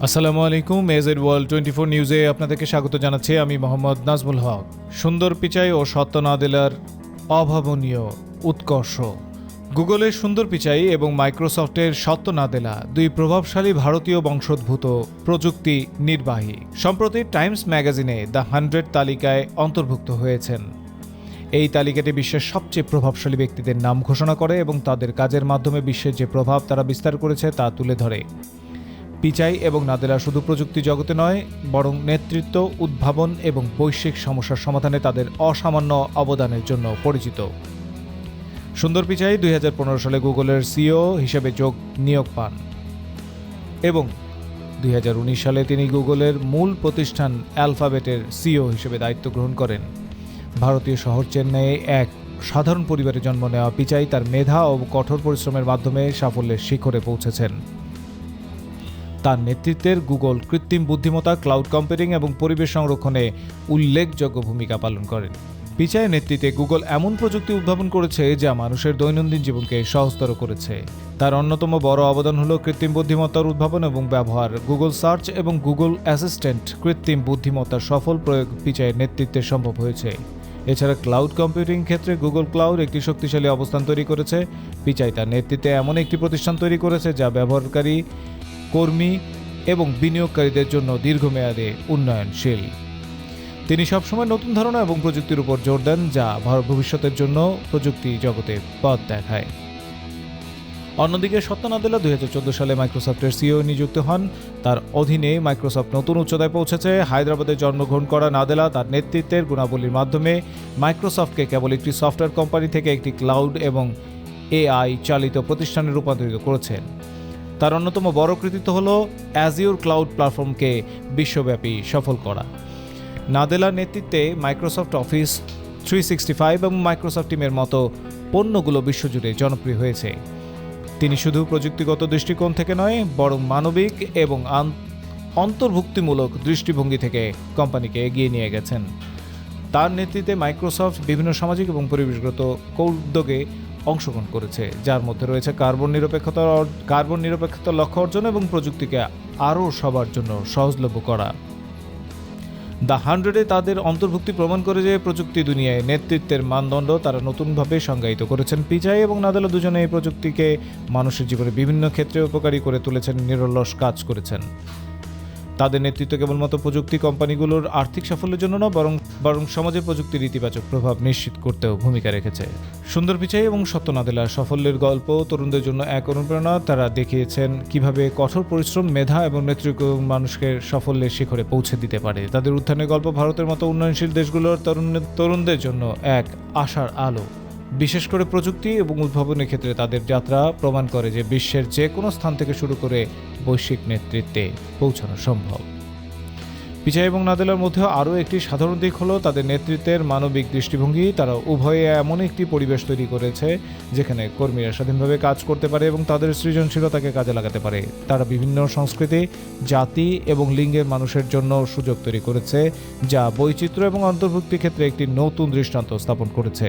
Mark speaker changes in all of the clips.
Speaker 1: আসসালামু আলাইকুম। AZ world 24 নিউজে আপনাদেরকে স্বাগত জানাচ্ছি। আমি মোহাম্মদ নাজমুল হক। সুন্দর পিচাই ও সত্য নাদেলার অভাবনীয় উৎকর্ষ। গুগলের সুন্দর পিচাই এবং মাইক্রোসফটের সত্য নাদেলা দুই প্রভাবশালী ভারতীয় বংশোদ্ভূত প্রযুক্তি নির্বাহী সম্প্রতি টাইমস ম্যাগাজিনে দ্য 100 তালিকায় অন্তর্ভুক্ত হয়েছেন। এই তালিকাটি বিশ্বের সবচেয়ে প্রভাবশালী ব্যক্তিদের নাম ঘোষণা করে এবং তাদের কাজের মাধ্যমে বিশ্বের যে প্রভাব তারা বিস্তার করেছে তা তুলে ধরে। পিচাই এবং নাদেলা শুধু প্রযুক্তি জগতে নয়, বরং নেতৃত্ব, উদ্ভাবন এবং বৈশ্বিক সমস্যার সমাধানে তাদের অসামান্য অবদানের জন্য পরিচিত। সুন্দর পিচাই 2015 সালে গুগলের সিইও হিসেবে নিয়োগ পান এবং 2019 সালে তিনি গুগলের মূল প্রতিষ্ঠান অ্যালফাবেটের সিইও হিসেবে দায়িত্ব গ্রহণ করেন। ভারতীয় শহর চেন্নাইয়ে এক সাধারণ পরিবারে জন্ম নেওয়া পিচাই তার মেধা ও কঠোর পরিশ্রমের মাধ্যমে সাফল্যের শিখরে পৌঁছেছেন। তার নেতৃত্বের গুগল কৃত্রিম বুদ্ধিমত্তা, ক্লাউড কম্পিউটিং এবং পরিবেশ সংরক্ষণে উল্লেখযোগ্য ভূমিকা পালন করেন। পিচাইয়ের নেতৃত্বে গুগল এমন প্রযুক্তি উদ্ভাবন করেছে যা মানুষের দৈনন্দিন জীবনকে সহজতর করেছে। তার অন্যতম বড় অবদান হল কৃত্রিম বুদ্ধিমত্তার উদ্ভাবন এবং ব্যবহার। গুগল সার্চ এবং গুগল অ্যাসিস্ট্যান্ট কৃত্রিম বুদ্ধিমত্তার সফল প্রয়োগ পিচাইয়ের নেতৃত্বে সম্ভব হয়েছে। এছাড়া ক্লাউড কম্পিউটিং ক্ষেত্রে গুগল ক্লাউড একটি শক্তিশালী অবস্থান তৈরি করেছে। পিচাই তার নেতৃত্বে এমন একটি প্রতিষ্ঠান তৈরি করেছে যা ব্যবহারকারী, কর্মী এবং বিনিয়োগকারীদের জন্য দীর্ঘমেয়াদে উন্নয়নশীল। তিনি সবসময় নতুন ধারণা এবং প্রযুক্তির উপর জোর দেন, যা ভবিষ্যতের জন্য প্রযুক্তি জগতে পথ দেখায়। অন্যদিকে সত্য নাদেলা 2014 সালে মাইক্রোসফটের সিইও নিযুক্ত হন। তার অধীনে মাইক্রোসফট নতুন উচ্চতায় পৌঁছেছে। হায়দ্রাবাদে জন্মগ্রহণ করা নাদেলা তার নেতৃত্বের গুণাবলীর মাধ্যমে মাইক্রোসফটকে কেবল একটি সফটওয়্যার কোম্পানি থেকে একটি ক্লাউড এবং এআই চালিত প্রতিষ্ঠানে রূপান্তরিত করেছেন। তার অন্যতম বড় কৃতিত্ব হল অ্যাজিওর ক্লাউড প্ল্যাটফর্মকে বিশ্বব্যাপী সফল করা। নাদেলার নেতৃত্বে মাইক্রোসফট অফিস 365 এবং মাইক্রোসফট টিমের মতো পণ্যগুলো বিশ্বজুড়ে জনপ্রিয় হয়েছে। তিনি শুধু প্রযুক্তিগত দৃষ্টিকোণ থেকে নয়, বরং মানবিক এবং অন্তর্ভুক্তিমূলক দৃষ্টিভঙ্গি থেকে কোম্পানিকে এগিয়ে নিয়ে গেছেন। তার নেতৃত্বে মাইক্রোসফট বিভিন্ন সামাজিক এবং পরিবেশগত উদ্যোগে অংশগ্রহণ করেছে, যার মধ্যে রয়েছে কার্বন নিরপেক্ষতার লক্ষ্য অর্জন এবং প্রযুক্তিকে আরও সবার জন্য সহজলভ্য করা। দ্য 100-এ তাদের অন্তর্ভুক্তি প্রমাণ করে যে প্রযুক্তি দুনিয়ায় নেতৃত্বের মানদণ্ড তারা নতুনভাবে সংজ্ঞায়িত করেছেন। পিচাই এবং নাদেলা দুজনে এই প্রযুক্তিকে মানুষের জীবনে বিভিন্ন ক্ষেত্রে উপকারী করে তুলেছেন, নিরলস কাজ করেছেন। তাদের নেতৃত্ব কেবলমাত্র প্রযুক্তি কোম্পানিগুলোর আর্থিক সাফল্যের জন্য নয়, বরং সমাজে প্রযুক্তির ইতিবাচক প্রভাব নিশ্চিত করতেও ভূমিকা রেখেছে। সুন্দর পিচাই এবং সত্য নাদেলার সাফল্যের গল্প তরুণদের জন্য এক অনুপ্রেরণা। তারা দেখিয়েছেন কিভাবে কঠোর পরিশ্রম, মেধা এবং নেতৃত্ব মানুষকে সাফল্যের শিখরে পৌঁছে দিতে পারে। তাদের উত্থানের গল্প ভারতের মতো উন্নয়নশীল দেশগুলোর তরুণদের জন্য এক আশার আলো। বিশেষ করে প্রযুক্তি এবং উদ্ভাবনের ক্ষেত্রে তাদের যাত্রা প্রমাণ করে যে বিশ্বের যে কোনো স্থান থেকে শুরু করে বৈশ্বিক নেতৃত্বে পৌঁছানো সম্ভব। পিচাই এবং নাদেলার মধ্যে আরও একটি সাধারণ দিক হলো তাদের নেতৃত্বের মানবিক দৃষ্টিভঙ্গি। তারা উভয়ে এমন একটি পরিবেশ তৈরি করেছে যেখানে কর্মীরা স্বাধীনভাবে কাজ করতে পারে এবং তাদের সৃজনশীলতাকে কাজে লাগাতে পারে। তারা বিভিন্ন সংস্কৃতি, জাতি এবং লিঙ্গের মানুষের জন্য সুযোগ তৈরি করেছে, যা বৈচিত্র্য এবং অন্তর্ভুক্তির ক্ষেত্রে একটি নতুন দৃষ্টান্ত স্থাপন করেছে।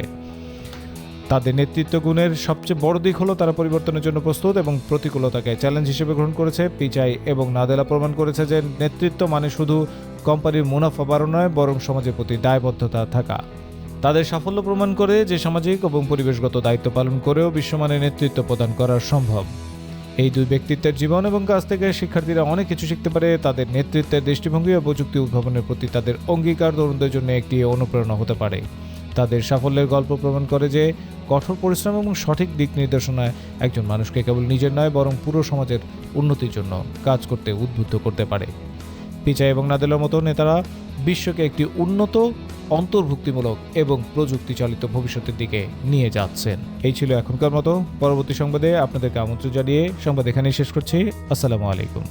Speaker 1: তাদের নেতৃত্ব গুণের সবচেয়ে বড় দিক হলো তারা পরিবর্তনের জন্য প্রস্তুত এবং প্রতিকূলতাকে চ্যালেঞ্জ হিসেবে গ্রহণ করেছে। পিচাই এবং নাদেলা প্রমাণ করেছে যে নেতৃত্ব মানে শুধু কোম্পানির মুনাফা বাড়ানো নয়, বরং সমাজের প্রতি দায়বদ্ধতা থাকা। তাদের সাফল্য প্রমাণ করে যে সামাজিক এবং পরিবেশগত দায়িত্ব পালন করেও বিশ্বমানের নেতৃত্ব প্রদান করা সম্ভব। এই দুই ব্যক্তিত্বের জীবন এবং কাজ থেকে শিক্ষার্থীরা অনেক কিছু শিখতে পারে। তাদের নেতৃত্বের দৃষ্টিভঙ্গি ও প্রযুক্তি উদ্ভাবনের প্রতি তাদের অঙ্গীকার তরুণদের জন্য একটি অনুপ্রেরণা হতে পারে। তাদের সাফল্যের গল্প প্রমাণ করে যে কঠোর পরিশ্রম এবং সঠিক দিক নির্দেশনায় একজন মানুষকে কেবল নিজের নয়, বরং পুরো সমাজের উন্নতির জন্য কাজ করতে উদ্বুদ্ধ করতে পারে। পিচাই এবং নাদেলার মতো নেতারা বিশ্বকে একটি উন্নত, অন্তর্ভুক্তিমূলক এবং প্রযুক্তি চালিত ভবিষ্যতের দিকে নিয়ে যাচ্ছেন। এই ছিল এখনকার মতো। পরবর্তী সংবাদে আপনাদেরকে আমন্ত্রণ জানিয়ে সংবাদ এখানেই শেষ করছি। আসসালামু আলাইকুম।